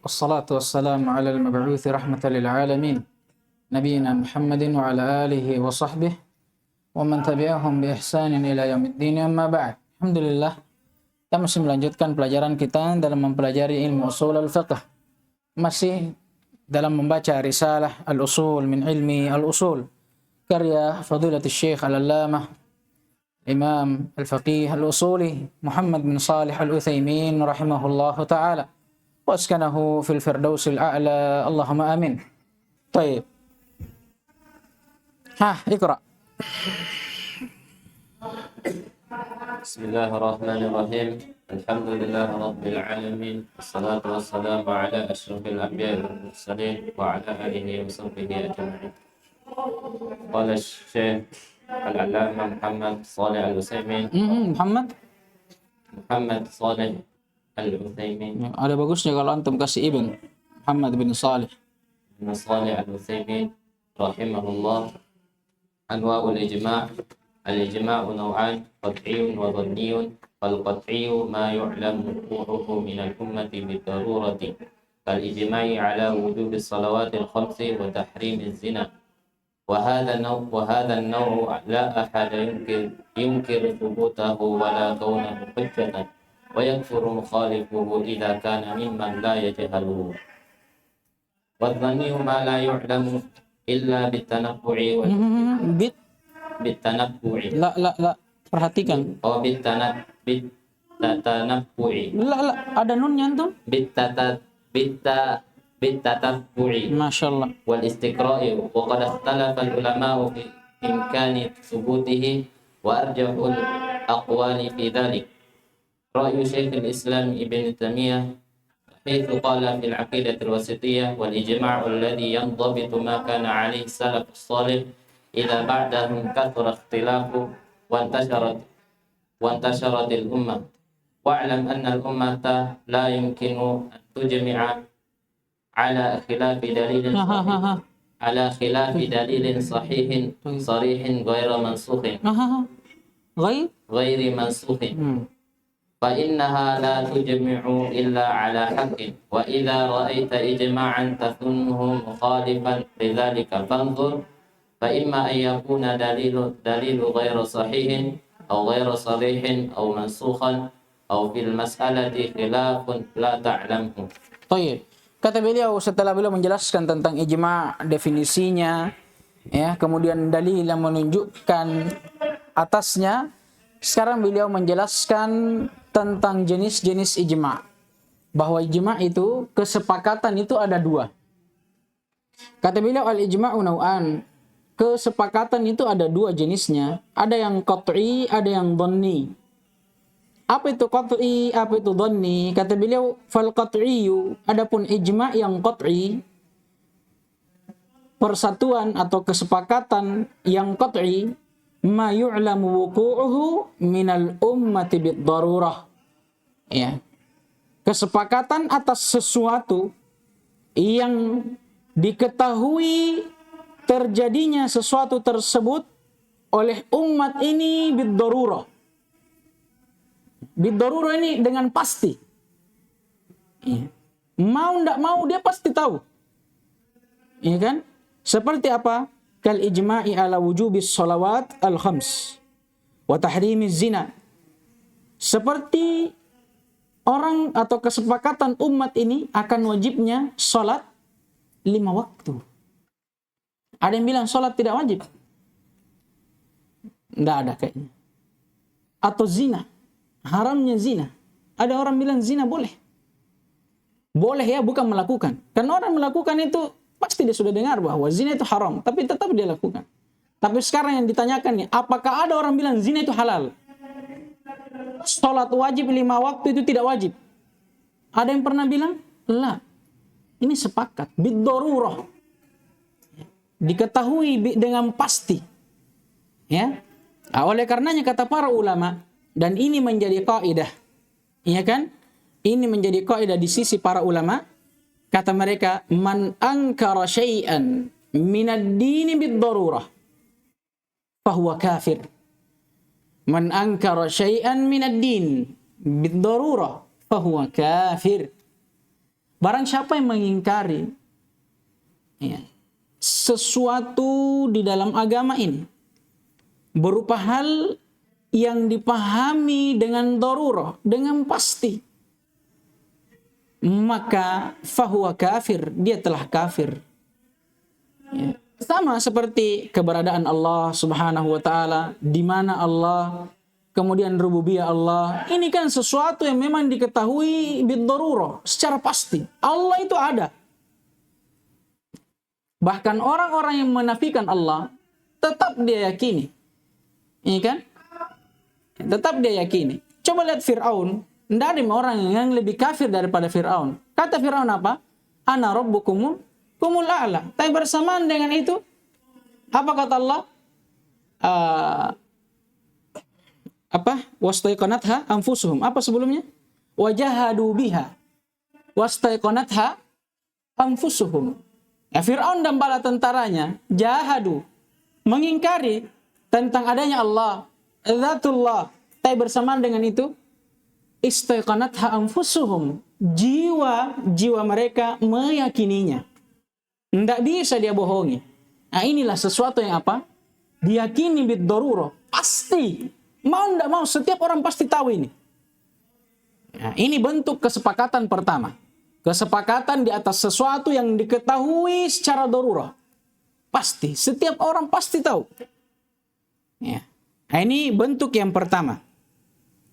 Wassalatu wassalamu ala al-mab'uthi rahmatan lil alamin nabiyina Muhammadin wa ala alihi wa sahbihi wa man tabi'ahum bi ihsanin ila yaumiddin, amma ba'd. Alhamdulillah, kita masih melanjutkan pelajaran kita dalam mempelajari ilmu usul al-fiqh. Masih dalam membaca risalah al-usul min ilmi al-usul karya Fadilatul Syekh Al-Allamah Imam Al-Faqih Al-Usuli Muhammad bin Shalih Al-Utsaimin rahimahullahu ta'ala واسكنه في الفردوس الأعلى اللهم آمين. طيب اقرأ. بسم الله الرحمن الرحيم. الحمد لله رب العالمين، والصلاة والسلام على أشرف الأنبياء والمرسلين وعلى آله وصحبه أجمعين. قال الشيخ العلامة محمد صالح العثيمين. محمد صالح العثيمين. Ada bagusnya kalau antum kasih ibn Muhammad bin Salih. بن صالح العثيمين رحمه الله. أنواع الإجماع. الإجماع نوعان، قطعي وظني. فالقطعي ما يعلم وقوعه من الأمة بالضرورة كالإجماع على وجوب الصلوات الخمس وتحريم الزنا، وهذا النوع لا أحد ينكر ثبوته ولا كونه حجة، ويكفر مخالفه إذا كان ممن لا يجهله. والظني ما لا يعلم إلا بالتنبع بالتنبع. لا perhatikan. بالتنبع. لا ada nunnya antum. بالتتبع. ما شاء الله. والاستقراء. وقد اختلف العلماء في إمكان ثبوته، وأرجح الأقوال في ذلك رأي شيخ الإسلام ابن تيمية، حيث قال في العقيدة الوسطية: والإجماع الذي ينضبط ما كان عليه السلف الصالح إذا بعدهم كثر اختلافه وانتشرت الأمة. واعلم أن الأمة لا يمكن أن تجمع على خلاف دليل صحيح صريح غير منسوخ غير منسوخ، فإنها لا تجمع إلا على حق. وإذا رأيت إجماعا تظنه مخالفا لذلك فانظر، فإما أن يكون دليل غير صحيح أو غير صريح أو منسوخا أو في المسألة خلاف لا تعلمه. طيب, kata beliau setelah beliau menjelaskan tentang ijma', definisinya, ya, kemudian dalil yang menunjukkan atasnya, sekarang beliau menjelaskan tentang jenis-jenis ijma'. Bahwa ijma' itu, kesepakatan itu ada dua. Kata beliau al-ijma'u naw'an. Kesepakatan itu ada dua jenisnya. Ada yang qat'i, ada yang dhanni. Apa itu qat'i, apa itu dhanni? Kata beliau fal qat'iyyu, adapun ijma' yang qat'i, persatuan atau kesepakatan yang qat'i, ma yu'lamu wuqu'uhu minal ummati bid-darurah. Ya. Kesepakatan atas sesuatu yang diketahui terjadinya sesuatu tersebut oleh umat ini bid-darurah. Bid-darurah ini dengan pasti. Ya. Mau ndak mau dia pasti tahu. Iya kan? Seperti apa? Kal ijma'i ala wujubis sholawat al-khams wa tahrimiz zina. Seperti orang atau kesepakatan umat ini akan wajibnya sholat 5 waktu. Ada yang bilang sholat tidak wajib. Tidak ada kayaknya. Atau zina. Haramnya zina. Ada orang bilang zina boleh. Boleh ya, bukan melakukan. Karena orang melakukan itu pasti dia sudah dengar bahwa zina itu haram, tapi tetap dia lakukan. Tapi sekarang yang ditanyakan nih, apakah ada orang bilang zina itu halal? Sholat wajib 5 waktu itu tidak wajib. Ada yang pernah bilang? La. Ini sepakat. Bid-darurah. Diketahui dengan pasti. Ya. Nah, oleh karenanya kata para ulama, dan ini menjadi kaidah. Iya kan? Ini menjadi kaidah di sisi para ulama. Kata mereka, man ankara syai'an minad dini bid-darurah fahuwa kafir. Man ankara syai'an minad din bid-darurah fahuwa kafir. Barang siapa yang mengingkari ya, sesuatu di dalam agama ini berupa hal yang dipahami dengan darurah, dengan pasti, maka fahuwa kafir, dia telah kafir. Ya. Sama seperti keberadaan Allah Subhanahu wa taala, di mana Allah, kemudian rububiyah Allah. Ini kan sesuatu yang memang diketahui bid-darurah, secara pasti. Allah itu ada. Bahkan orang-orang yang menafikan Allah tetap dia yakini. Ini kan? Tetap dia yakini. Coba lihat Fir'aun. Tidak ada orang yang lebih kafir daripada Fir'aun. Kata Fir'aun apa? Ana rabbukumul a'la. Tapi bersamaan dengan itu, apa kata Allah? Wastaiqanatha anfusuhum. Apa sebelumnya? Wajahadu biha. Wastaiqanatha anfusuhum. Ya, Fir'aun dan bala tentaranya jahadu, mengingkari tentang adanya Allah, Zatullah. Tapi bersamaan dengan itu, istaiqanatha anfusuhum, jiwa mereka meyakininya. Tidak bisa dia bohongi. Nah, inilah sesuatu yang apa? Diyakini bid-darurah. Pasti. Mau tidak mau, setiap orang pasti tahu ini. Nah, ini bentuk kesepakatan pertama. Kesepakatan di atas sesuatu yang diketahui secara darurah. Pasti. Setiap orang pasti tahu. Ya. Nah, ini bentuk yang pertama.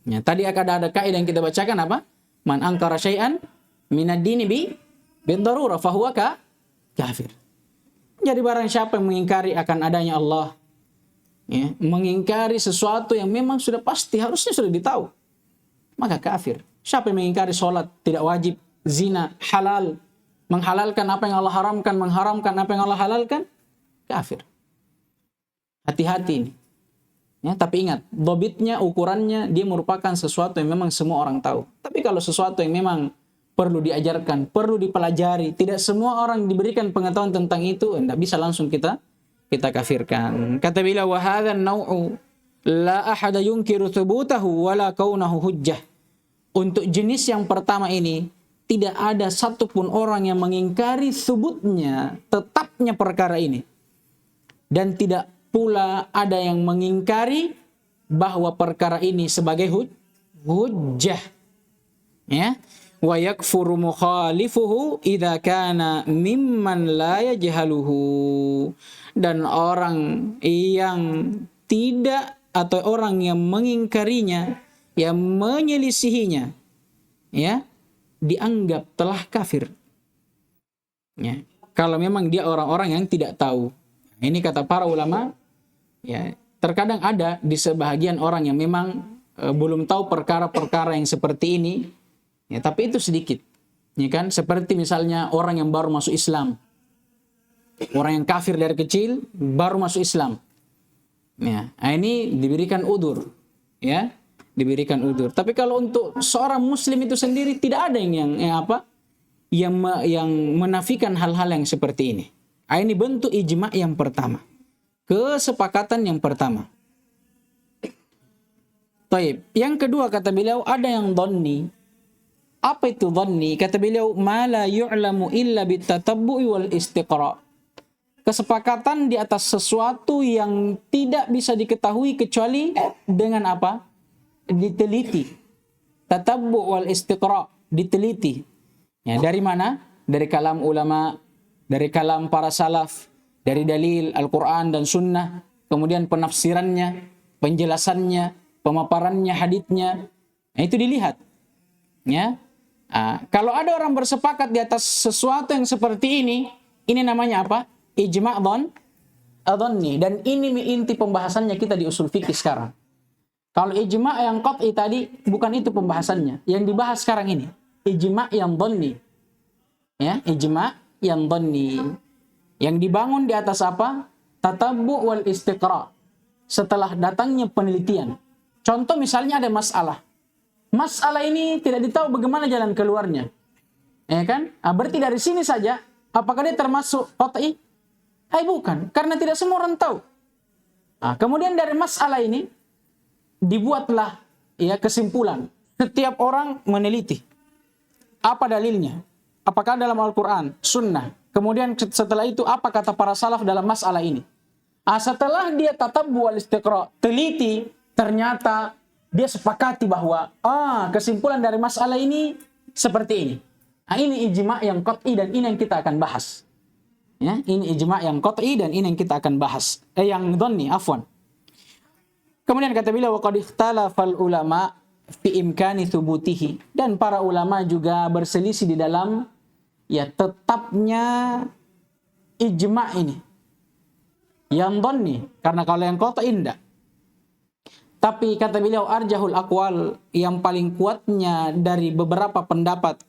Ya, tadi akan ada kaidah yang kita bacakan apa? Man angkara syai'an minad dini bid-darurah fahuwa kafir. Jadi barang siapa yang mengingkari akan adanya Allah, ya, mengingkari sesuatu yang memang sudah pasti, harusnya sudah ditahu, maka kafir. Siapa yang mengingkari sholat tidak wajib, zina halal, menghalalkan apa yang Allah haramkan, mengharamkan apa yang Allah halalkan, kafir. Hati-hati ini. Ya, tapi ingat, dobitnya, ukurannya, dia merupakan sesuatu yang memang semua orang tahu. Tapi kalau sesuatu yang memang perlu diajarkan, perlu dipelajari, tidak semua orang diberikan pengetahuan tentang itu, tidak bisa langsung kita kafirkan. Kata beliau, wa hadha an-naw'u la ahada yunkiru thubutahu wala kaunahu hujjah. Untuk jenis yang pertama ini, tidak ada satupun orang yang mengingkari thubutnya, tetapnya perkara ini. Dan tidak pula ada yang mengingkari bahwa perkara ini sebagai hujjah. Ya. Wa yakfuru mukhalifuhu idza kana mimman la yajhaluhu. Dan orang yang tidak, atau orang yang mengingkarinya, yang menyelisihinya, ya, dianggap telah kafir. Ya. Kalau memang dia orang-orang yang tidak tahu. Ini kata para ulama, ya, terkadang ada di sebahagian orang yang memang belum tahu perkara-perkara yang seperti ini, ya, tapi itu sedikit, ya kan? Seperti misalnya orang yang baru masuk Islam, orang yang kafir dari kecil baru masuk Islam, ya, ini diberikan udzur, ya, diberikan udzur. Tapi kalau untuk seorang Muslim itu sendiri tidak ada yang menafikan hal-hal yang seperti ini. Ini bentuk ijma' yang pertama. Kesepakatan yang pertama. Taib. Yang kedua kata beliau ada yang dhanni. Apa itu dhanni? Kata beliau ma la yu'lamu illa bitatabbu'i wal istiqra'. Kesepakatan di atas sesuatu yang tidak bisa diketahui kecuali dengan apa? Diteliti. Tatabbu' wal istiqra', diteliti. Ya, dari mana? Dari kalam ulama, dari kalam para salaf, dari dalil Al-Quran dan Sunnah, kemudian penafsirannya, penjelasannya, pemaparannya, haditsnya, nah, itu dilihat. Ya, kalau ada orang bersepakat di atas sesuatu yang seperti ini namanya apa? Ijma' dhanni. Dan ini inti pembahasannya kita di usul fikih sekarang. Kalau ijma' yang qat'i tadi bukan itu pembahasannya. Yang dibahas sekarang ini ijma' yang dhanni. Ya, ijma' yang dhanni, yang dibangun di atas apa? Tatabbu' wal istiqra'. Setelah datangnya penelitian. Contoh misalnya ada masalah. Masalah ini tidak ditahu bagaimana jalan keluarnya. Ya kan? Berarti dari sini saja apakah dia termasuk qat'i? Bukan, karena tidak semua orang tahu. Kemudian dari masalah ini dibuatlah ya kesimpulan. Setiap orang meneliti. Apa dalilnya? apakah dalam Al-Quran, Sunnah. Kemudian setelah itu apa kata para salaf dalam masalah ini. Setelah dia tatabbu wal istiqra, teliti, ternyata dia sepakati bahwa kesimpulan dari masalah ini seperti ini. Ini ijma' yang qat'i dan ini yang kita akan bahas. Ya, ini ijma' yang qat'i dan ini yang kita akan bahas. Yang dhanni, afwan. Kemudian kata beliau, wa qad ikhtalafal ulama fi imkani thubutihi, dan para ulama juga berselisih di dalam tetapnya ijma' ini. Yang dhanni, karena kalau yang qat'i indah. Tapi kata beliau, arjahul aqwal, yang paling kuatnya dari beberapa pendapat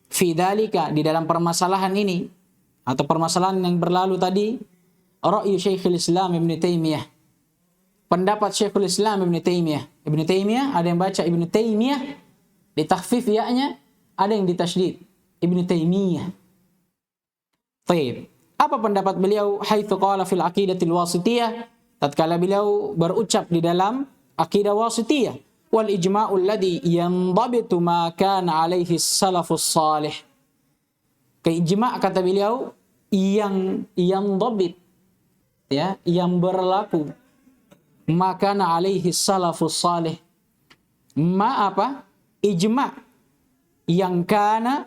fi dzalika, di dalam permasalahan ini atau permasalahan yang berlalu tadi, ra'yu Syekhul Islam Ibnu Taimiyah, pendapat Syekhul Islam Ibnu Taimiyah. Ibnu Taimiyah, ada yang baca Ibnu Taimiyah ditakhfif ya-nya, ada yang ditasydid Ibnu Taimiyah. Baik, apa pendapat beliau? Haitsu qala fil aqidatil wasithiyah, tatkala beliau berucap di dalam aqidah wasithiyah, wal ijma'ul ladzi yandabitu ma kana alaihi salafus salih. Ijma' kata beliau yang dhabit, ya, yang berlaku, maka na alaihi salafus salih. Apa? Ijma' yang kana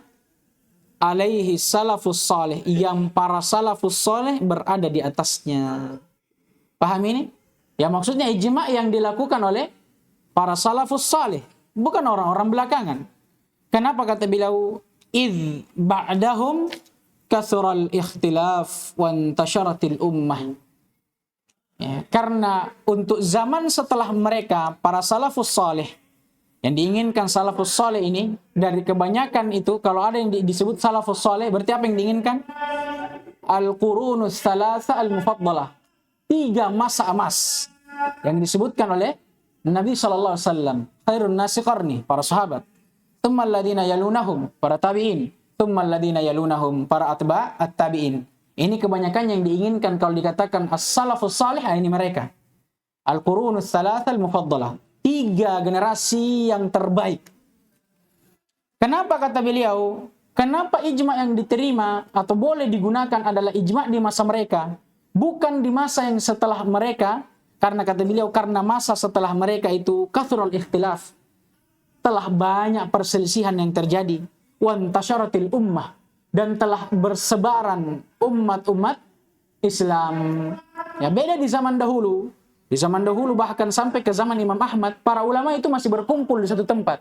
alaihi salafus salih, yang para salafus salih berada di atasnya. Paham ini? Ya, maksudnya ijma' yang dilakukan oleh para salafus salih, bukan orang-orang belakangan. Kenapa kata beliau idz ba'dahum kathural ikhtilaf wa intasharatil ummah. Ya, karena untuk zaman setelah mereka, para salafus salih, yang diinginkan salafus salih ini, dari kebanyakan itu, kalau ada yang disebut salafus salih, berarti apa yang diinginkan? Al-qurunus thalatha al-mufaddalah, 3 masa emas yang disebutkan oleh Nabi SAW. Khairun nasi qarni, para sahabat. Thumma alladhina yalunahum, para tabi'in. Thumma alladhina yalunahum, para atba' at-tabi'in. Ini kebanyakan yang diinginkan kalau dikatakan as-salafus salih, ini mereka. Al-qurunus thalatha al-mufaddalah, 3 generasi yang terbaik. Kenapa kata beliau? Kenapa ijma' yang diterima atau boleh digunakan adalah ijma' di masa mereka, bukan di masa yang setelah mereka? Karena kata beliau, karena masa setelah mereka itu kathrul ikhtilaf, telah banyak perselisihan yang terjadi, wa intasyaratil ummah, dan telah bersebaran umat-umat Islam. Ya, beda di zaman dahulu. Di zaman dahulu bahkan sampai ke zaman Imam Ahmad, para ulama itu masih berkumpul di satu tempat.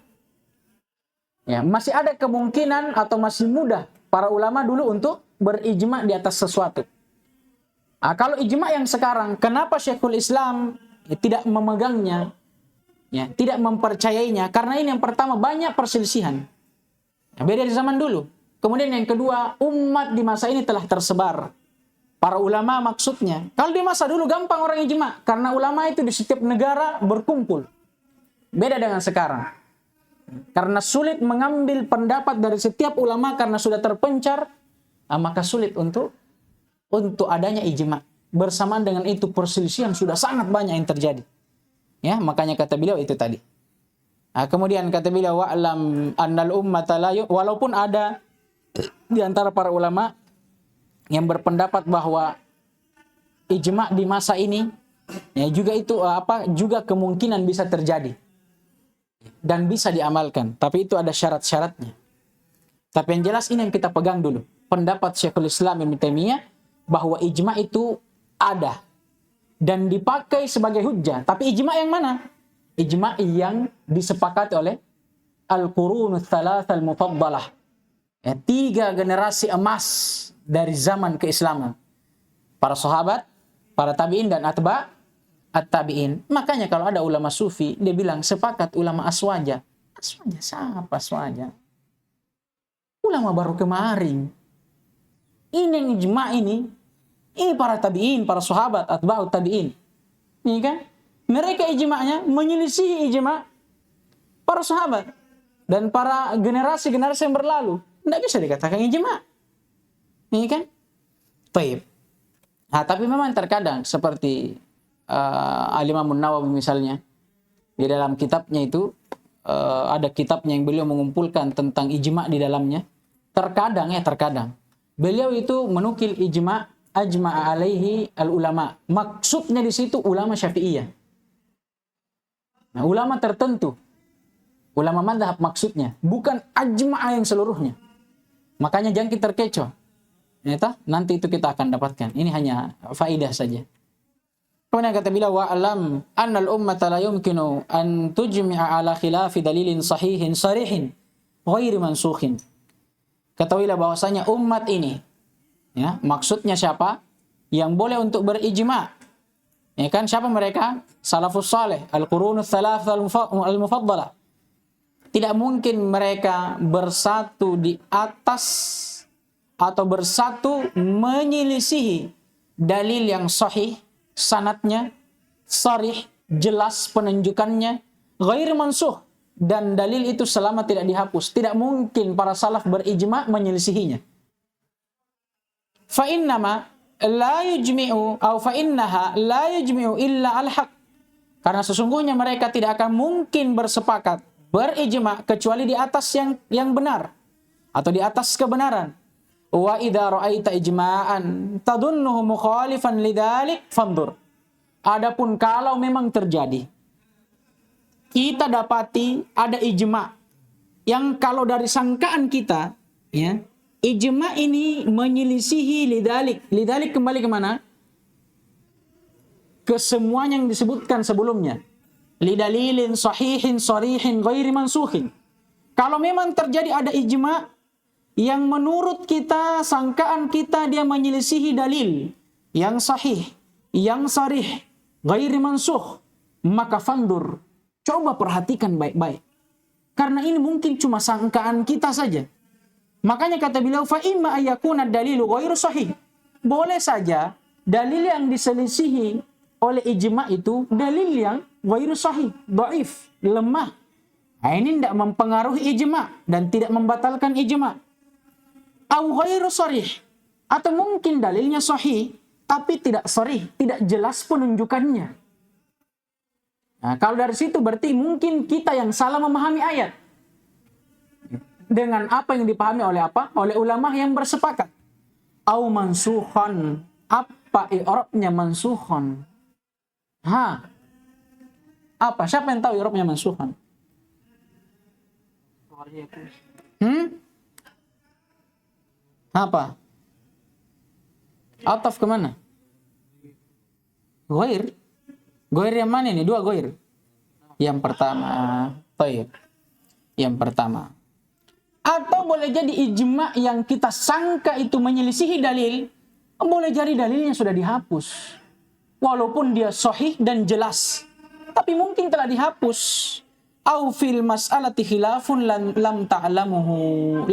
Ya, masih ada kemungkinan atau masih mudah para ulama dulu untuk berijma' di atas sesuatu. Kalau ijma' yang sekarang, kenapa Syekhul Islam tidak memegangnya, ya, tidak mempercayainya? Karena ini yang pertama, banyak perselisihan. Ya, beda di zaman dulu. Kemudian yang kedua, umat di masa ini telah tersebar. Para ulama maksudnya. Kalau di masa dulu gampang orang ijma', karena ulama itu di setiap negara berkumpul. Beda dengan sekarang. Karena sulit mengambil pendapat dari setiap ulama karena sudah terpencar, maka sulit untuk adanya ijma'. Bersamaan dengan itu perselisihan sudah sangat banyak yang terjadi. Ya, makanya kata beliau itu tadi. Kemudian kata beliau, wa'lam annal ummata la walaupun ada di antara para ulama yang berpendapat bahwa ijma' di masa ini, ya, juga itu juga kemungkinan bisa terjadi dan bisa diamalkan, tapi itu ada syarat-syaratnya. Tapi yang jelas ini yang kita pegang dulu, pendapat Syekhul Islam Ibnu Taimiyah bahwa ijma' itu ada dan dipakai sebagai hujjah. Tapi ijma' yang mana? Ijma' yang disepakati oleh al-qurunus tsalatsa al-mufaddalah. Ya, 3 generasi emas dari zaman keislaman. Para sahabat, para tabi'in dan atba' at-tabi'in. Makanya kalau ada ulama sufi, dia bilang sepakat ulama aswaja. Aswaja siapa aswaja? Ulama baru kemarin. Ini yang ijma' ini para tabi'in, para sahabat, atba'ut tabi'in. Ini kan? Mereka ijma'nya menyelisih ijma' para sahabat dan para generasi-generasi yang berlalu. Tidak bisa dikatakan ijma'. Ini kan? Baik. Tapi memang terkadang seperti Al-Imam Nawawi misalnya, di dalam kitabnya itu ada kitabnya yang beliau mengumpulkan tentang ijma' di dalamnya. terkadang beliau itu menukil ajma'a alaihi al-ulama. Maksudnya di situ ulama Syafi'iyah. Nah, ulama tertentu, ulama mazhab maksudnya, bukan ajma'a yang seluruhnya. Makanya jangan kita terkecoh. Nanti itu kita akan dapatkan. Ini hanya faidah saja. Kemudian kata beliau, wa alam annal ummata la yumkinu an tujmi'a ala khilafi dalilin sahihin sarihin ghairi mansukhin. Ketahuilah bahwasanya umat ini, ya, maksudnya siapa? Yang boleh untuk berijma'. Ya kan, siapa mereka? Salafus saleh, al-qurunus thalath al-mufaddalah. Tidak mungkin mereka bersatu di atas atau bersatu menyelisihi dalil yang sahih, sanadnya sharih, jelas penunjukannya, ghair mansuh, dan dalil itu selama tidak dihapus. Tidak mungkin para salaf berijma' menyelisihinya. Fa innama la yujmi'u atau fa innaha la yujmi'u illa al-haq. Karena sesungguhnya mereka tidak akan mungkin bersepakat, berijma' kecuali di atas yang benar atau di atas kebenaran. Wa idza ra'aita ijma'an tadunnuhu mukhalifan lidzalik fandur. Adapun kalau memang terjadi, kita dapati ada ijma' yang kalau dari sangkaan kita, ya, ijma' ini menyelisihi lidalik. Lidalik kembali kemana? Ke semua yang disebutkan sebelumnya. Lidalilin sahihin sarihin ghairi mansukhin. Kalau memang terjadi ada ijma' yang menurut kita, sangkaan kita dia menyelisihi dalil yang sahih, yang sarih, ghairi mansukh, maka fandur. Coba perhatikan baik-baik. Karena ini mungkin cuma sangkaan kita saja. Makanya kata beliau, fa imma ayyakuna dalilu ghairu sahih. Boleh saja dalil yang diselisihi oleh ijma' itu dalil yang ghairu sahih, dhaif, lemah. Nah, ini tidak mempengaruhi ijma' dan tidak membatalkan ijma'. Au ghairu sharih, atau mungkin dalilnya sahih tapi tidak sharih, tidak jelas penunjukannya. Nah, kalau dari situ berarti mungkin kita yang salah memahami ayat dengan apa yang dipahami oleh apa? Oleh ulama yang bersepakat. Au mansukhan, apa i'rabnya mansukhan? Apa? Siapa yang tahu i'rabnya mansukhan? Apa? Ataf kemana? Ghair. Ghair yang mana ini? Dua ghair. Yang pertama. Baik. Yang pertama. Atau boleh jadi ijma' yang kita sangka itu menyelisihi dalil. Boleh jadi dalilnya sudah dihapus. Walaupun dia sahih dan jelas. Tapi mungkin telah dihapus. Au fil mas'alati khilafun lam ta'lamuhu.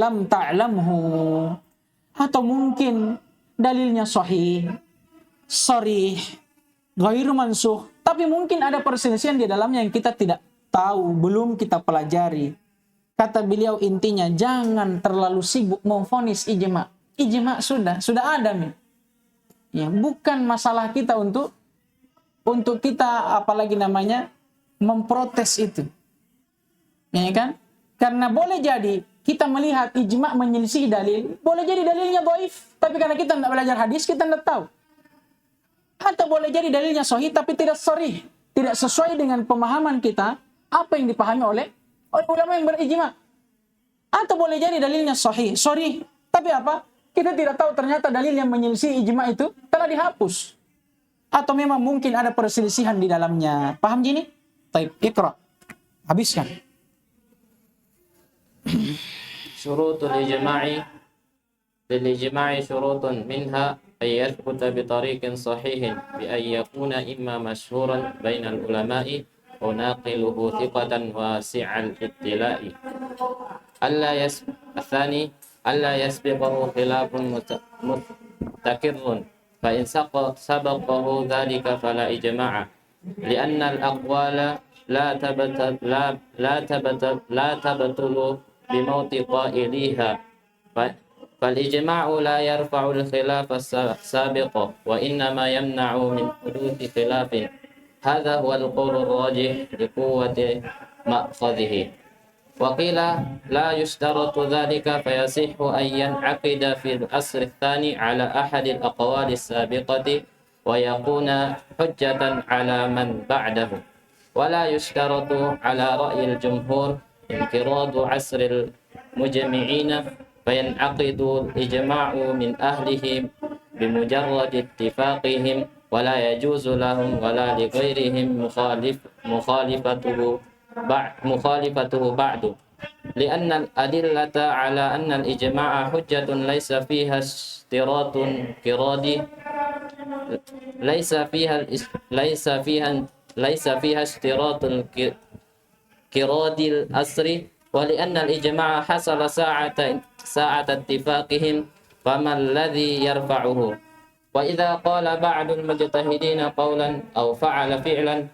Atau mungkin dalilnya sahih, sharih, ghairu mansukh, tapi mungkin ada perselisihan di dalamnya yang kita tidak tahu, belum kita pelajari. Kata beliau intinya jangan terlalu sibuk memvonis ijma'. Ijma' sudah ada nih. Ya, bukan masalah kita untuk kita apalagi namanya memprotes itu. Ya kan? Karena boleh jadi kita melihat ijma' menyelisih dalil, boleh jadi dalilnya dhaif, tapi karena kita tidak belajar hadis, kita tidak tahu. Atau boleh jadi dalilnya sahih, tapi tidak sharih, tidak sesuai dengan pemahaman kita, apa yang dipahami oleh ulama yang berijma'. Atau boleh jadi dalilnya sahih, sharih, tapi apa? Kita tidak tahu ternyata dalil yang menyelisih ijma' itu telah dihapus. Atau memang mungkin ada perselisihan di dalamnya. Paham gini? Taib, ikra. Habiskan. شروط الإجماع للإجماع شروط منها أن يثبت بطريق صحيح بأن يكون إما مشهورا بين العلماء أو ناقله ثقة واسع الاطلاع. الثاني ألا يسبقه خلاف مستقر فإن سبقه ذلك فلا إجماع لأن الأقوال لا تبطل بموت قائليها فالإجماع لا يرفع الخلاف السابق وإنما يمنع من حدوث خلاف هذا هو القول الراجح لقوة مأخذه. وقيل لا يشترط ذلك فيصح أن ينعقد في الأصل الثاني على أحد الأقوال السابقة ويكون حجة على من بعده ولا يشترط على رأي الجمهور انقراض عصر المجمعين فينعقد الإجماع من أهله بمجرد اتفاقهم ولا يجوز لهم ولا لغيرهم مخالفته بعد لأن الأدلة على أن الإجماع حجة ليس فيها اشتراط انقراضي ليس فيها اشتراط انقراض الأصل ولأن الإجماع حصل ساعة اتفاقهم فما الذي يرفعه وإذا قال بعض المجتهدين قولا أو فعل فعلا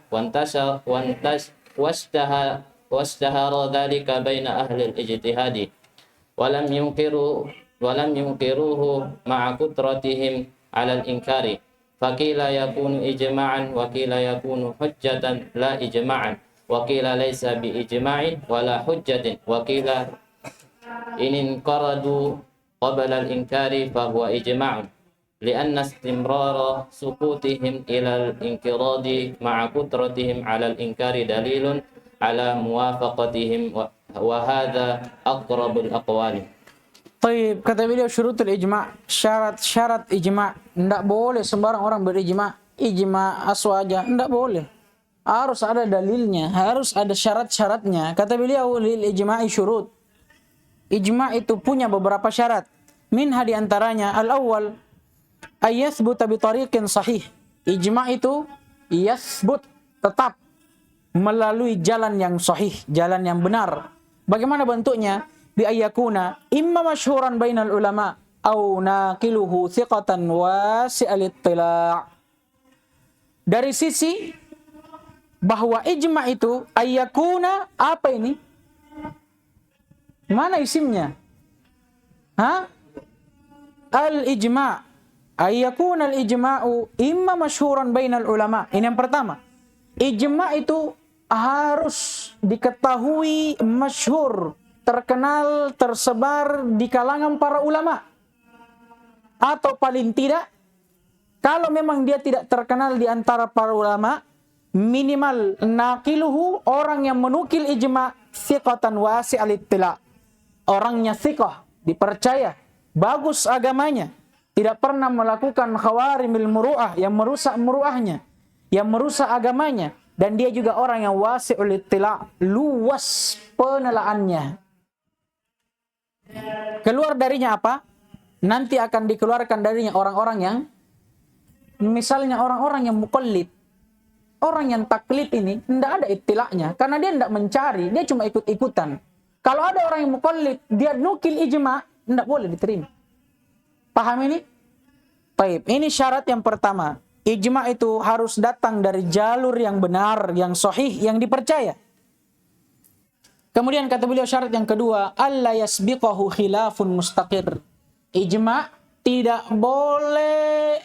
واشتهر ذلك بين أهل الاجتهاد ولم ينكروه مع كثرتهم على الإنكار فقيل يكون إجماعا وقيل يكون حجة لا إجماعا وقيل ليس بإجماع ولا حجة وقيل إن انقرضوا قبل الإنكار فهو إجماع لأن استمرار سقوطهم إلى الانقراض مع كثرتهم على الإنكار دليل على موافقتهم وهذا أقرب الأقوال. Taib, kata beliau syurutul ijma', syarat ijma'. Tidak boleh sembarang orang berijma'. Ijma' aswaja, tidak boleh. Harus ada dalilnya, harus ada syarat-syaratnya. Kata beliau, lil ijma'i syurut. Ijma' itu punya beberapa syarat. Minha diantaranya, al-awwal, ayathbuta bitariqin sahih. Ijma' itu yathbut, tetap melalui jalan yang sahih, jalan yang benar. Bagaimana bentuknya? Bi ayyakuna imma masyhuran bainal ulama au naqiluhu thiqatan wasi'al ittila'. Dari sisi bahwa ijma' itu ayyakuna, apa ini? Mana isimnya? Al-ijma'. Ayyakuna al-ijma'u imma masyhuran bainal ulama. Ini yang pertama. Ijma' itu harus diketahui, masyhur, terkenal, tersebar di kalangan para ulama. Atau paling tidak, kalau memang dia tidak terkenal di antara para ulama, minimal naqiluhu, orang yang menukil ijma' thiqatan wasi'al ittila'. Orangnya thiqah, dipercaya, bagus agamanya, tidak pernah melakukan khawarimil muru'ah, yang merusak muru'ahnya, yang merusak agamanya, dan dia juga orang yang wasi'ul ittila', luas penelaannya. Keluar darinya apa? Nanti akan dikeluarkan darinya orang-orang yang, misalnya orang-orang yang muqallid. Orang yang taklid ini tidak ada ittila'nya, karena dia tidak mencari, dia cuma ikut-ikutan. Kalau ada orang yang muqallid, dia nukil ijma', tidak boleh diterima. Paham ini? Baik, ini syarat yang pertama. Ijma' itu harus datang dari jalur yang benar, yang sahih, yang dipercaya. Kemudian kata beliau syarat yang kedua, alla yasbiqahu khilafun mustaqir. Ijma' tidak boleh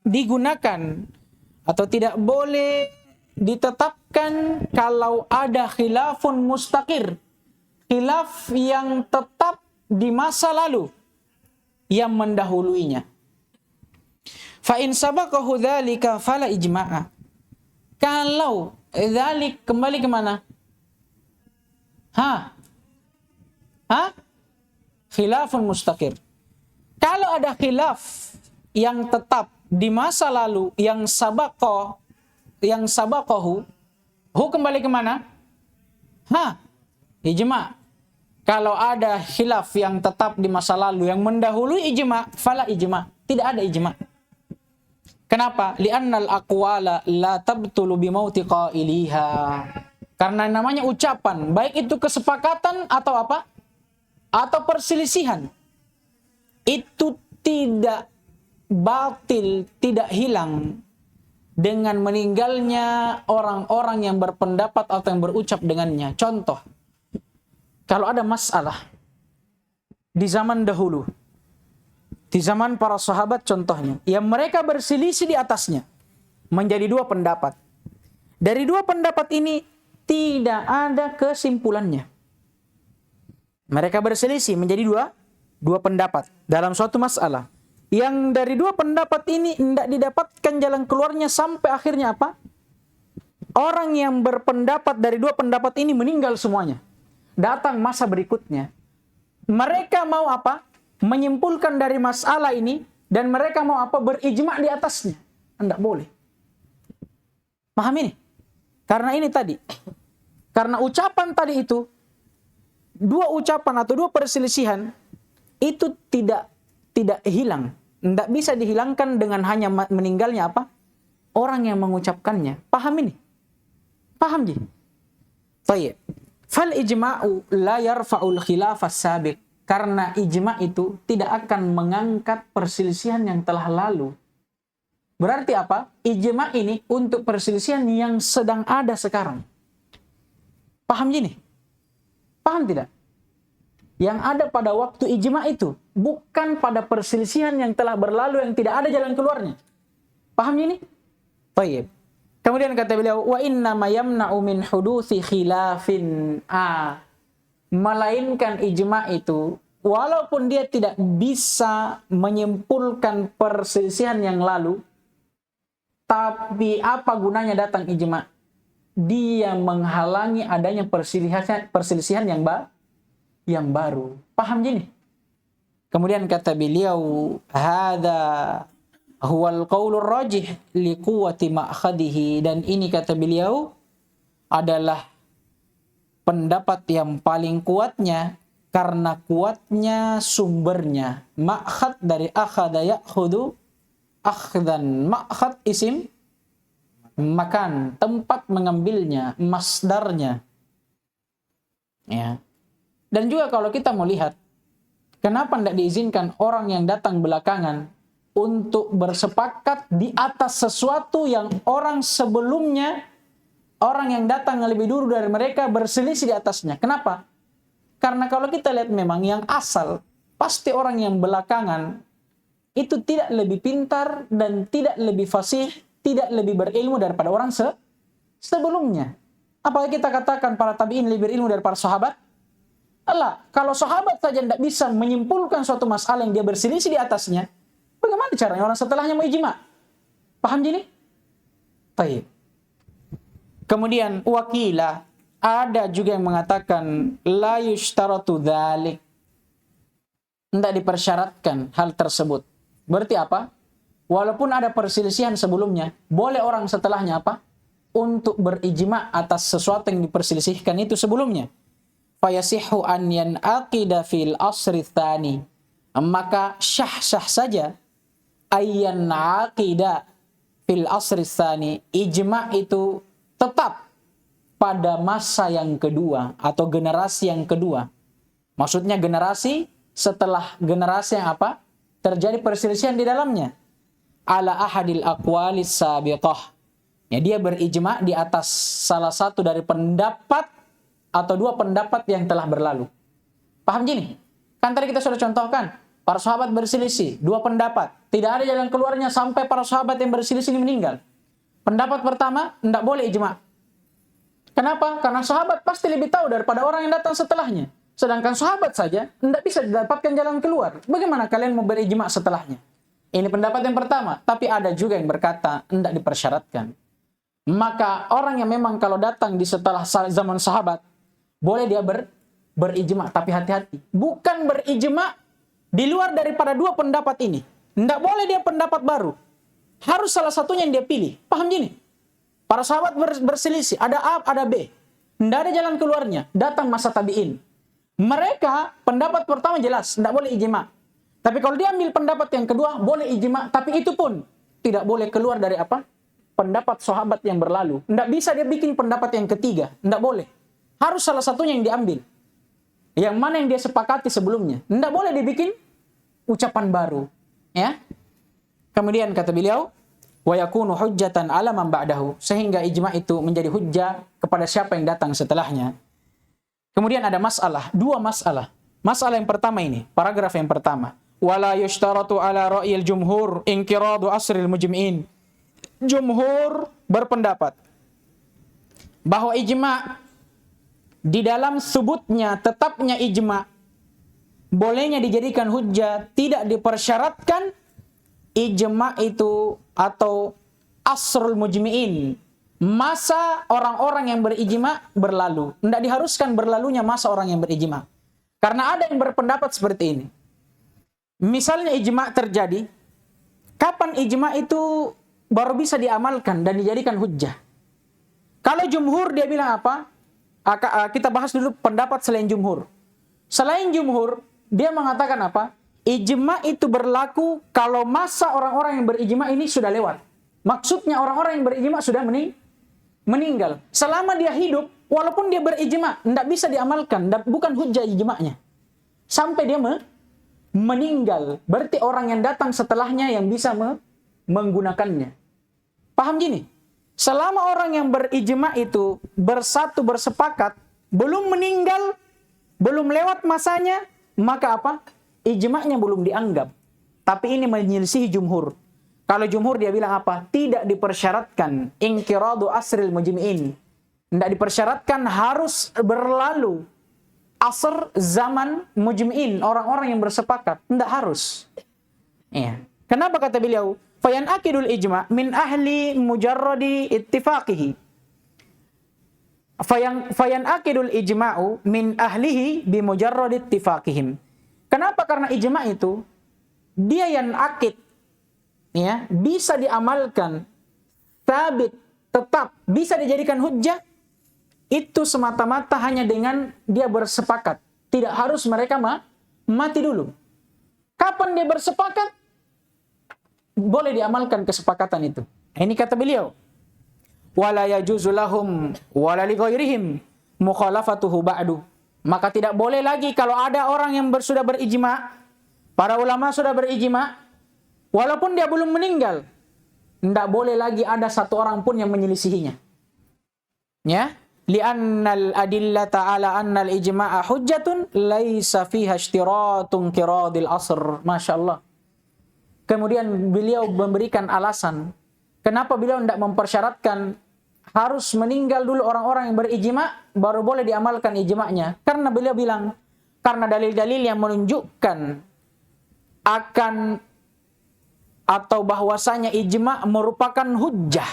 digunakan atau tidak boleh ditetapkan kalau ada khilafun mustaqir. Khilaf yang tetap di masa lalu yang mendahuluinya. Fa in sabaqahu dzalika fala ijma'a. Kalau dzalik kembali ke mana? Khilafun mustaqir. Kalau ada khilaf yang tetap di masa lalu yang sabaqahu, kembali ke mana? Ijma'. Kalau ada khilaf yang tetap di masa lalu yang mendahului ijma', fala ijma'. Tidak ada ijma'. Kenapa? Li'annal aqwala la tabtulu bimauti qailiha. Karena namanya ucapan, baik itu kesepakatan atau apa? Atau perselisihan. Itu tidak batil, tidak hilang dengan meninggalnya orang-orang yang berpendapat atau yang berucap dengannya. Contoh, kalau ada masalah di zaman dahulu, di zaman para sahabat contohnya, yang mereka berselisih di atasnya, menjadi dua pendapat. Dari dua pendapat ini, tidak ada kesimpulannya. Mereka berselisih menjadi dua pendapat dalam suatu masalah. Yang dari dua pendapat ini tidak didapatkan jalan keluarnya sampai akhirnya apa? Orang yang berpendapat dari dua pendapat ini meninggal semuanya. Datang masa berikutnya. Mereka mau apa? Menyimpulkan dari masalah ini dan mereka mau apa? Berijma di atasnya. Tidak boleh. Paham ini? Karena ini tadi. Karena ucapan tadi itu, dua ucapan atau dua perselisihan itu tidak hilang. Tidak bisa dihilangkan dengan hanya meninggalnya apa? Orang yang mengucapkannya. Paham ini? Paham ji? Baik. Fal ijma'u la yarfa'ul khilaf as-sabiq. Karena ijma' itu tidak akan mengangkat perselisihan yang telah lalu. Berarti apa? Ijma' ini untuk perselisihan yang sedang ada sekarang. Paham gini? Paham tidak? Yang ada pada waktu ijma' itu bukan pada perselisihan yang telah berlalu yang tidak ada jalan keluarnya. Paham gini? Baik. Kemudian kata beliau, wa inna ma yamna'u min huduthi khilafin melainkan ijma' itu walaupun dia tidak bisa menyimpulkan perselisihan yang lalu, tapi apa gunanya datang ijma'? Dia menghalangi adanya perselisihan yang baru. Paham gini? Kemudian kata beliau, hadza huwal qaulur rajih li quwwati ma'khadihi, dan ini kata beliau adalah pendapat yang paling kuatnya karena kuatnya sumbernya. Ma'khad dari akhadha ya'khudhu, akhdan ma'khad isim makan, tempat mengambilnya, masdarnya. Ya. Dan juga kalau kita mau lihat, kenapa tidak diizinkan orang yang datang belakangan untuk bersepakat di atas sesuatu yang orang sebelumnya, orang yang datang lebih dulu dari mereka berselisih di atasnya. Kenapa? Karena kalau kita lihat memang yang asal, pasti orang yang belakangan itu tidak lebih pintar dan tidak lebih fasih, tidak lebih berilmu daripada orang sebelumnya. Apakah kita katakan para tabi'in lebih berilmu daripada sahabat? Allah, kalau sahabat saja tidak bisa menyimpulkan suatu masalah yang dia berselisih di atasnya, bagaimana caranya orang setelahnya mau ijma'? Paham gini? Baik. Kemudian wakila, ada juga yang mengatakan la yushtaratu dzalik. Tidak dipersyaratkan hal tersebut. Berarti apa? Walaupun ada perselisihan sebelumnya, boleh orang setelahnya apa? Untuk berijma' atas sesuatu yang diperselisihkan itu sebelumnya. Fayasihu an yanaqida fil asri tsani. Maka syah-syah saja ayyan aqida fil asri tsani. Ijma' itu tetap pada masa yang kedua atau generasi yang kedua. Maksudnya generasi setelah generasi yang apa? Terjadi perselisihan di dalamnya. Ala ahadil aqwalis sabiqah. Ya, dia berijma' di atas salah satu dari pendapat atau dua pendapat yang telah berlalu. Paham gini? Kan tadi kita sudah contohkan, para sahabat berselisih, dua pendapat. Tidak ada jalan keluarnya sampai para sahabat yang berselisih ini meninggal. Pendapat pertama, tidak boleh ijma'. Kenapa? Karena sahabat pasti lebih tahu daripada orang yang datang setelahnya. Sedangkan sahabat saja tidak bisa didapatkan jalan keluar. Bagaimana kalian mau berijma' setelahnya? Ini pendapat yang pertama. Tapi ada juga yang berkata tidak dipersyaratkan. Maka orang yang memang kalau datang di setelah zaman sahabat, boleh dia berijma', tapi hati-hati. Bukan berijma' di luar daripada dua pendapat ini. Tidak boleh dia pendapat baru. Harus salah satunya yang dia pilih. Paham gini? Para sahabat berselisih. Ada A, ada B. Tidak ada jalan keluarnya. Datang masa tabi'in. Mereka pendapat pertama jelas. Tidak boleh ijma'. Tapi kalau dia ambil pendapat yang kedua, boleh ijma'. Tapi itu pun tidak boleh keluar dari apa? Pendapat sahabat yang berlalu. Tidak bisa dia bikin pendapat yang ketiga. Tidak boleh. Harus salah satunya yang diambil. Yang mana yang dia sepakati sebelumnya. Tidak boleh dibikin ucapan baru. Ya. Kemudian kata beliau, wa yakunu hujjatan ala man ba'dahu, sehingga ijma' itu menjadi hujjah kepada siapa yang datang setelahnya. Kemudian ada masalah, dua masalah. Masalah yang pertama ini, paragraf yang pertama. Wala yushtaratu ala ra'yil jumhur inqiradu asril mujmi'in. Jumhur berpendapat bahwa ijma' di dalam subutnya, tetapnya ijma', bolehnya dijadikan hujjah, tidak dipersyaratkan ijma' itu atau asrul mujmi'in, masa orang-orang yang berijma' berlalu. Tidak diharuskan berlalunya masa orang yang berijma'. Karena ada yang berpendapat seperti ini. Misalnya ijma' terjadi, kapan ijma' itu baru bisa diamalkan dan dijadikan hujjah? Kalau jumhur dia bilang apa? Kita bahas dulu pendapat selain jumhur. Selain jumhur, dia mengatakan apa? Ijma' itu berlaku kalau masa orang-orang yang berijma' ini sudah lewat. Maksudnya orang-orang yang berijma' sudah meninggal. Selama dia hidup, walaupun dia berijma', tidak bisa diamalkan, bukan hujjah ijma'nya. Sampai dia meninggal. Berarti orang yang datang setelahnya yang bisa menggunakannya. Paham gini? Selama orang yang berijma' itu bersatu, bersepakat, belum meninggal, belum lewat masanya, maka apa? Ijma'nya belum dianggap. Tapi ini menyelisihi jumhur. Kalau jumhur dia bilang apa? Tidak dipersyaratkan inqiradu asril mujmi'in. Tidak dipersyaratkan harus berlalu asr zaman mujmi'in, orang-orang yang bersepakat. Tidak harus. Ya. Kenapa kata beliau? Fayan akidul ijma' min ahli mujarradi ittifaqihi. Fayan akidul ijma'u min ahlihi bi mujarradi ittifaqihim. Kenapa? Karena ijma' itu dia yang akid, ya, bisa diamalkan, sabit, tetap, bisa dijadikan hujjah, itu semata-mata hanya dengan dia bersepakat. Tidak harus mereka mati dulu. Kapan dia bersepakat, boleh diamalkan kesepakatan itu. Ini kata beliau. Wala yajuzu lahum wala li ghairihim mukhalafatuhu ba'du. Maka tidak boleh lagi kalau ada orang yang sudah berijma', para ulama sudah berijma', walaupun dia belum meninggal, tidak boleh lagi ada satu orang pun yang menyelisihinya. Ya, li'annal adillata ala annal ijma'a hujjatun laisa fiha ishtiratun qiradil asr. Masyaallah. Kemudian beliau memberikan alasan kenapa beliau tidak mempersyaratkan harus meninggal dulu orang-orang yang berijma' baru boleh diamalkan ijma'nya. Karena beliau bilang, karena dalil-dalil yang menunjukkan akan atau bahwasanya ijma' merupakan hujjah.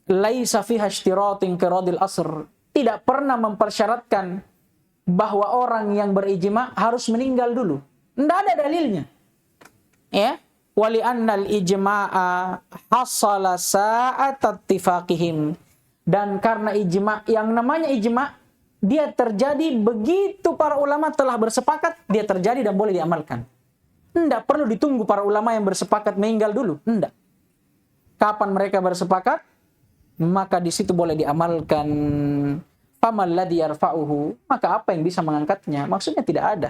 Laisa fiha ishtiratin qiradil asr. Tidak pernah mempersyaratkan bahwa orang yang berijma' harus meninggal dulu. Tidak ada dalilnya. Ya, wali annal ijma'a hasala sa'at ittifaqihim. Dan karena ijma', yang namanya ijma', dia terjadi begitu para ulama telah bersepakat, dia terjadi dan boleh diamalkan. Tidak perlu ditunggu para ulama yang bersepakat meninggal dulu. Tidak. Kapan mereka bersepakat, maka di situ boleh diamalkan. Famal ladzi yarfa'uhu, maka apa yang bisa mengangkatnya? Maksudnya tidak ada.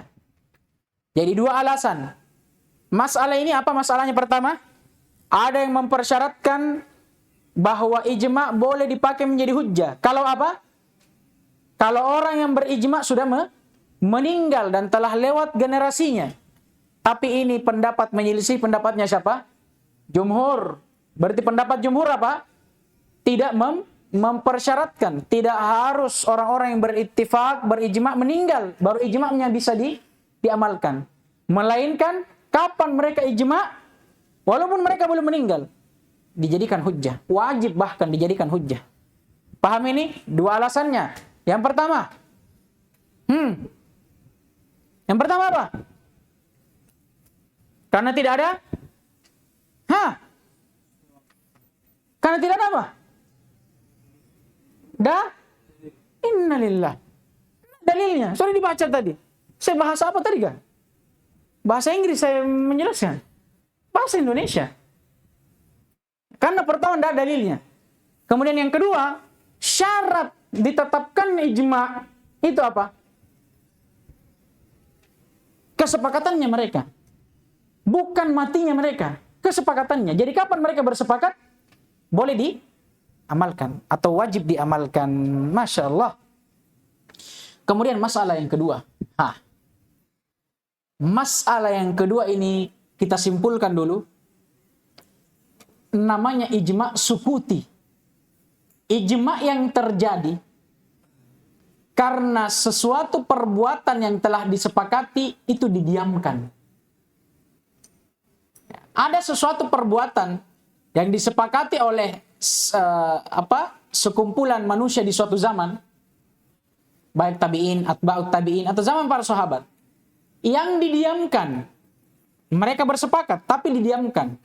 Jadi dua alasan. Masalah ini apa masalahnya? Pertama, ada yang mempersyaratkan bahwa ijma' boleh dipakai menjadi hujjah. Kalau apa? Kalau orang yang berijma' sudah meninggal dan telah lewat generasinya. Tapi ini pendapat menyelisih pendapatnya siapa? Jumhur. Berarti pendapat jumhur apa? Tidak mempersyaratkan. Tidak harus orang-orang yang berittifaq, berijma' meninggal. Baru ijma'nya bisa diamalkan. Melainkan kapan mereka ijma', walaupun mereka belum meninggal, dijadikan hujjah. Wajib bahkan dijadikan hujjah. Paham ini? Dua alasannya. Yang pertama, yang pertama apa? Karena tidak ada, karena tidak ada apa? Innalillah. Dalilnya, sudah dibaca tadi. Saya bahas apa tadi kan? Bahasa Inggris saya menjelaskan. Bahasa Indonesia. Karena pertama tidak dalilnya. Kemudian yang kedua, syarat ditetapkan ijma' itu apa? Kesepakatannya mereka. Bukan matinya mereka. Kesepakatannya. Jadi kapan mereka bersepakat? Boleh diamalkan. Atau wajib diamalkan. Masya Allah. Kemudian masalah yang kedua. Masalah yang kedua ini kita simpulkan dulu. Namanya ijma' sukuti. ijma yang terjadi karena sesuatu perbuatan yang telah disepakati itu didiamkan. Ada sesuatu perbuatan yang disepakati oleh sekumpulan manusia di suatu zaman, baik tabi'in, atba'ut tabi'in, atau zaman para sahabat, yang didiamkan. Mereka bersepakat, tapi didiamkan.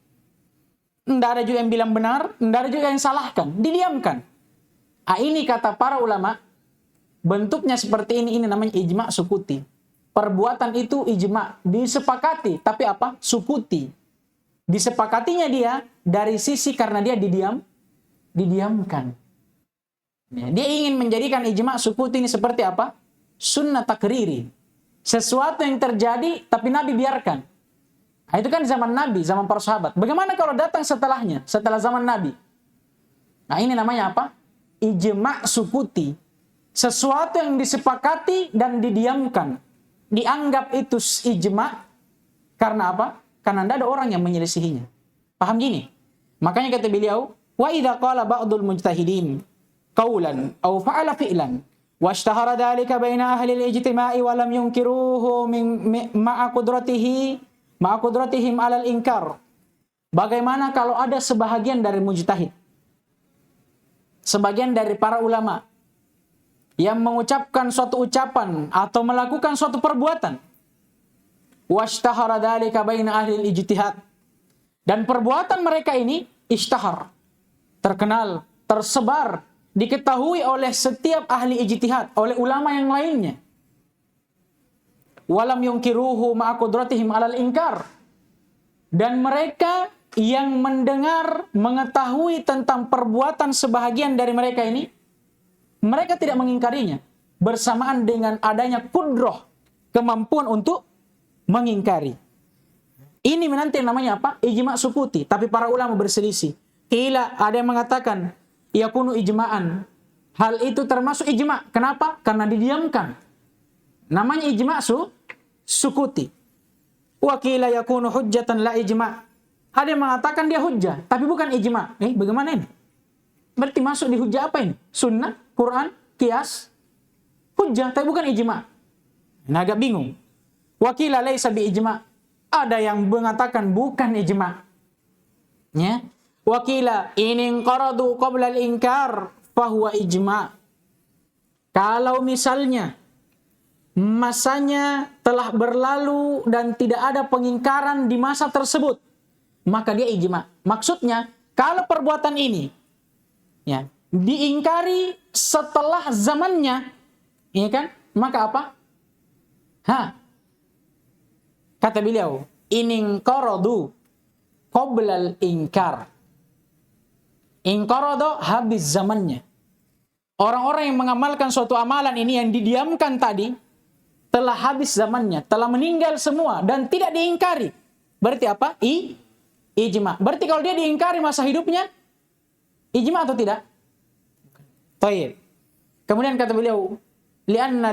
Tidak ada juga yang bilang benar, tidak ada juga yang salahkan, didiamkan. Ini kata para ulama, bentuknya seperti ini namanya ijma sukuti. Perbuatan itu ijma, disepakati, tapi apa? Sukuti. Disepakatinya dia dari sisi karena dia didiamkan. Dia ingin menjadikan ijma sukuti ini seperti apa? Sunnah takriri. Sesuatu yang terjadi tapi Nabi biarkan. Nah, itu kan zaman Nabi, zaman para sahabat. Bagaimana kalau datang setelahnya, setelah zaman Nabi? Nah, ini namanya apa? Ijma sukuti. Sesuatu yang disepakati dan didiamkan. Dianggap itu ijma karena apa? Karena tidak ada orang yang menyelisihinya. Paham gini? Makanya kata beliau, wa idza qala ba'dul mujtahidin qawlan aw fa'ala fi'lan wa ishtahara dhalika baina ahli al-ijtima'i wa lam yunkiruhu ma'a qudratihim 'ala al-inkar. Bagaimana kalau ada sebahagian dari mujtahid, sebagian dari para ulama yang mengucapkan suatu ucapan atau melakukan suatu perbuatan, washtahara dzalika baina ahli al-ijtihad, dan perbuatan mereka ini ishtahar, terkenal, tersebar, diketahui oleh setiap ahli ijtihad, oleh ulama yang lainnya. Walam yunkiruhu ma'a qudratihim 'alal inkar, dan mereka yang mendengar, mengetahui tentang perbuatan sebahagian dari mereka ini, mereka tidak mengingkarinya bersamaan dengan adanya kudrah, kemampuan untuk mengingkari. Ini nanti namanya apa? Ijma sukuti. Tapi para ulama berselisih. Qila, ada yang mengatakan yakunu ijma'an. Hal itu termasuk ijma. Kenapa? Karena didiamkan. Namanya ijma sukuti. Wa qila yakunu hujjatan la ijma'. Ada yang mengatakan dia hujjah, tapi bukan ijma'. Bagaimana ini? Berarti masuk di hujjah apa ini? Sunnah, Quran, qiyas, hujjah, tapi bukan ijma'. Ini agak bingung. Wakila laisa bi ijma'. Ada yang mengatakan bukan ijma'. Ya. Wakila in qaradu qabla al-inkar fahuwa ijma'. Kalau misalnya masanya telah berlalu dan tidak ada pengingkaran di masa tersebut, maka dia ijma'. Maksudnya, kalau perbuatan ini ya diingkari setelah zamannya, ya kan? Maka apa? Kata beliau, inin qaradu qoblal inkar. Inqarada habis zamannya. Orang-orang yang mengamalkan suatu amalan ini yang didiamkan tadi telah habis zamannya, telah meninggal semua dan tidak diingkari. Berarti apa? Ijma. Berarti kalau dia diingkari masa hidupnya, ijma atau tidak? Baik. Kemudian kata beliau, lianna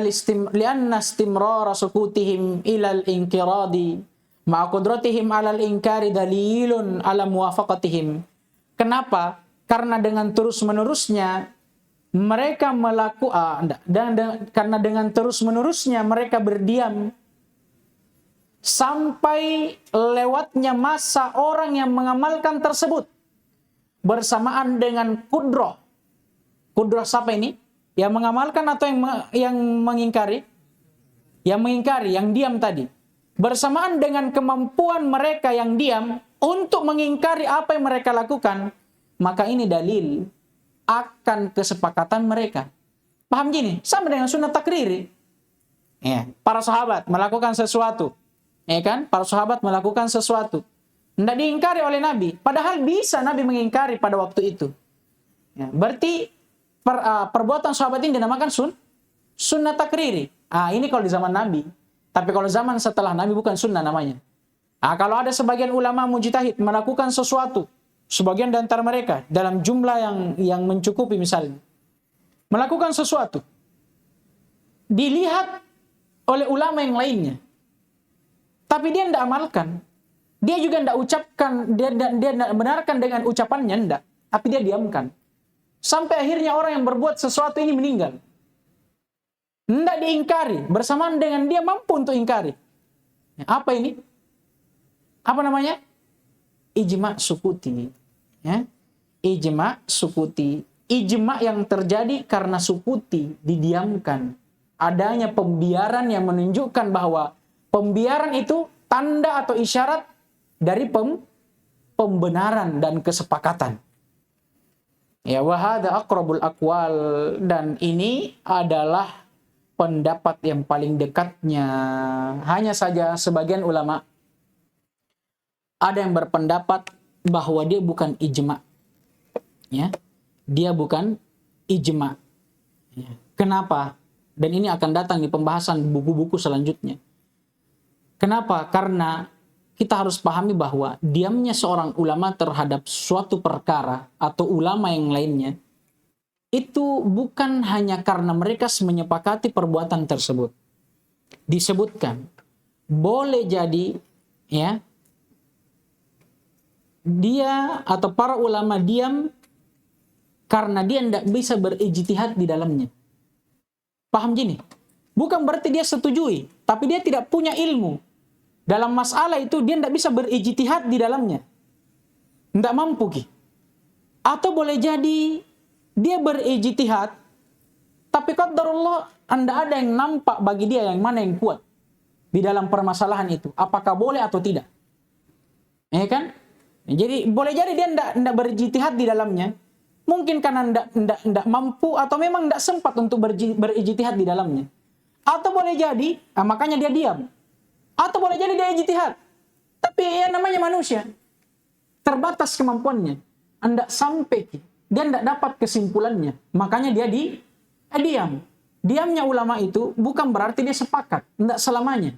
istimrara sukutihim ilal inkiradi ma'a qudratihim alal inkari dalilun ala muwafaqatihim. Kenapa? Karena dengan terus-menerusnya mereka karena dengan terus-menerusnya mereka berdiam sampai lewatnya masa orang yang mengamalkan tersebut bersamaan dengan kudrah. Kudrah siapa ini? Yang mengamalkan atau yang mengingkari? Yang mengingkari, yang diam tadi. Bersamaan dengan kemampuan mereka yang diam untuk mengingkari apa yang mereka lakukan, maka ini dalil akan kesepakatan mereka. Paham gini? Sama dengan sunnah takriri. Ya, para sahabat melakukan sesuatu. Ya kan? Para sahabat melakukan sesuatu. Tidak diingkari oleh Nabi. Padahal bisa Nabi mengingkari pada waktu itu. Ya, berarti perbuatan sahabat ini dinamakan sunnah takriri. Ini kalau di zaman Nabi. Tapi kalau zaman setelah Nabi bukan sunnah namanya. Kalau ada sebagian ulama mujtahid melakukan sesuatu, sebagian di antara mereka dalam jumlah yang mencukupi misalnya, melakukan sesuatu, dilihat oleh ulama yang lainnya, tapi dia tidak amalkan, dia juga tidak ucapkan, dia tidak benarkan dengan ucapannya, tidak, tapi dia diamkan. Sampai akhirnya orang yang berbuat sesuatu ini meninggal. Tidak diingkari, bersamaan dengan dia mampu untuk ingkari. Apa ini? Apa namanya? Ijma sukuti. Ya. Ijma sukuti. Ijma yang terjadi karena sukuti didiamkan. Adanya pembiaran yang menunjukkan bahwa pembiaran itu tanda atau isyarat dari pembenaran dan kesepakatan. Ya, wahada aqrabul aqwal, dan ini adalah pendapat yang paling dekatnya. Hanya saja sebagian ulama ada yang berpendapat bahwa dia bukan ijma. Ya. Dia bukan ijma. Ya. Kenapa? Dan ini akan datang di pembahasan buku-buku selanjutnya. Kenapa? Karena kita harus pahami bahwa diamnya seorang ulama terhadap suatu perkara atau ulama yang lainnya itu bukan hanya karena mereka menyepakati perbuatan tersebut. Disebutkan boleh jadi ya dia atau para ulama diam karena dia tidak bisa berijtihad di dalamnya. Paham gini? Bukan berarti dia setujui, tapi dia tidak punya ilmu. Dalam masalah itu dia tidak bisa berijtihad di dalamnya. Tidak mampu. Atau boleh jadi dia berijtihad, tapi qadarullah anda ada yang nampak bagi dia yang mana yang kuat di dalam permasalahan itu. Apakah boleh atau tidak? Ya kan? Jadi boleh jadi dia tidak berijtihad di dalamnya. Mungkin karena tidak mampu atau memang tidak sempat untuk berijtihad di dalamnya. Atau boleh jadi, makanya dia diam. Atau boleh jadi dia ijtihad. Tapi ya namanya manusia. Terbatas kemampuannya. Anda sampai. Dia tidak dapat kesimpulannya. Makanya dia diam. Diamnya ulama itu bukan berarti dia sepakat. Tidak selamanya.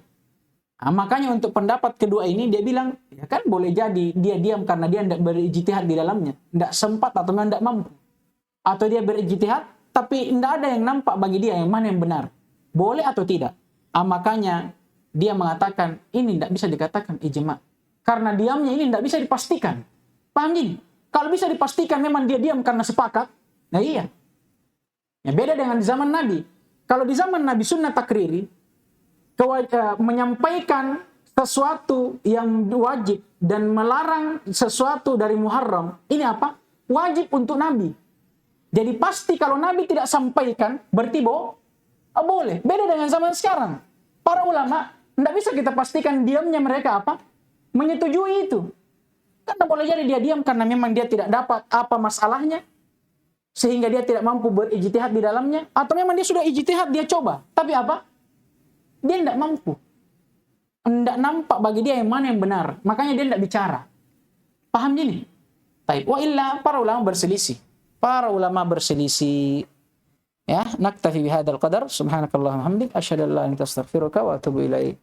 Nah, makanya untuk pendapat kedua ini dia bilang, ya kan boleh jadi dia diam karena dia tidak berijtihad di dalamnya. Tidak sempat atau tidak mampu. Atau dia berijtihad, tapi tidak ada yang nampak bagi dia yang mana yang benar. Boleh atau tidak. Makanya dia mengatakan ini tidak bisa dikatakan ijma. Karena diamnya ini tidak bisa dipastikan. Paham gini? Kalau bisa dipastikan memang dia diam karena sepakat, nah iya. Ya, beda dengan di zaman Nabi. Kalau di zaman Nabi sunnah takriri, menyampaikan sesuatu yang wajib dan melarang sesuatu dari muharram, ini apa? Wajib untuk Nabi. Jadi pasti kalau Nabi tidak sampaikan, berarti boleh. Beda dengan zaman sekarang. Para ulama, tidak bisa kita pastikan diamnya mereka apa? Menyetujui itu. Karena boleh jadi dia diam karena memang dia tidak dapat apa masalahnya. Sehingga dia tidak mampu berijtihad di dalamnya. Atau memang dia sudah ijtihad, dia coba. Tapi apa? Dia tidak mampu. Tidak nampak bagi dia yang mana yang benar. Makanya dia tidak bicara. Paham ini? Taib. Wa illa, para ulama berselisih. Ya, naktafi bihadzal qadar. Subhanakallahumma hamdik asyhadu an la ilaha illa anta astaghfiruka wa atubu ilaik.